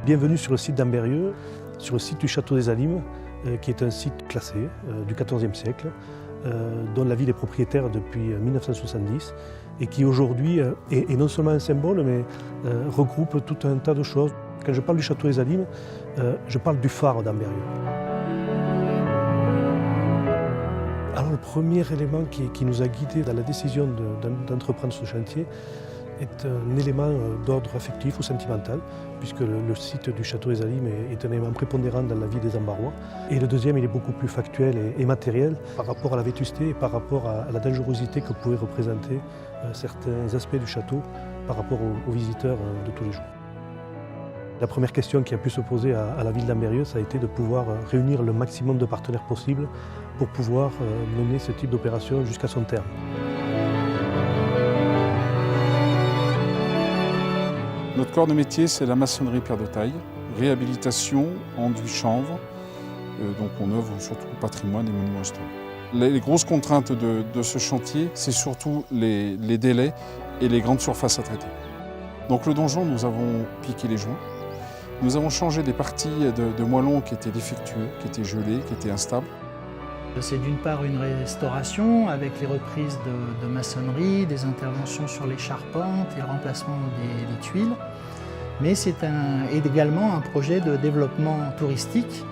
Bienvenue sur le site d'Ambérieu, sur le site du château des Alimes, qui est un site classé du XIVe siècle, dont la ville est propriétaire depuis 1970 et qui aujourd'hui est non seulement un symbole, mais regroupe tout un tas de choses. Quand je parle du château des Alimes, je parle du phare d'Ambérieu. Alors le premier élément qui nous a guidés dans la décision d'entreprendre ce chantier est un élément d'ordre affectif ou sentimental, puisque le site du château des Alimes est un élément prépondérant dans la vie des Ambarois. Et le deuxième, il est beaucoup plus factuel et matériel par rapport à la vétusté et par rapport à la dangerosité que pouvaient représenter certains aspects du château par rapport aux visiteurs de tous les jours. La première question qui a pu se poser à la ville d'Ambérieu, ça a été de pouvoir réunir le maximum de partenaires possibles pour pouvoir mener ce type d'opération jusqu'à son terme. Notre corps de métier, c'est la maçonnerie pierre de taille, réhabilitation, enduit chanvre, donc on œuvre surtout au patrimoine et monuments historiques. Les grosses contraintes de ce chantier, c'est surtout les délais et les grandes surfaces à traiter. Donc le donjon, nous avons piqué les joints, nous avons changé des parties de moellons qui étaient défectueux, qui étaient gelés, qui étaient instables. C'est d'une part une restauration avec les reprises de maçonnerie, des interventions sur les charpentes et le remplacement des tuiles. Mais c'est également un projet de développement touristique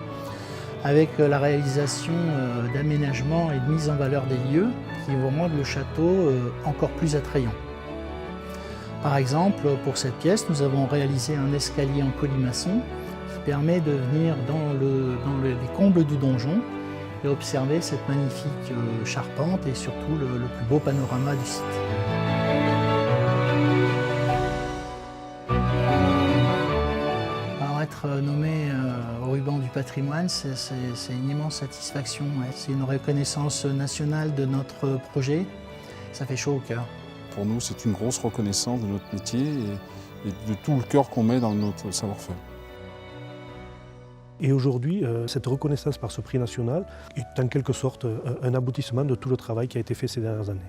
avec la réalisation d'aménagements et de mise en valeur des lieux qui vont rendre le château encore plus attrayant. Par exemple, pour cette pièce, nous avons réalisé un escalier en colimaçon qui permet de venir dans les combles du donjon et observer cette magnifique charpente et surtout le plus beau panorama du site. Alors être nommé au ruban du patrimoine, c'est une immense satisfaction. C'est une reconnaissance nationale de notre projet. Ça fait chaud au cœur. Pour nous, c'est une grosse reconnaissance de notre métier et de tout le cœur qu'on met dans notre savoir-faire. Et aujourd'hui, cette reconnaissance par ce prix national est en quelque sorte un aboutissement de tout le travail qui a été fait ces dernières années.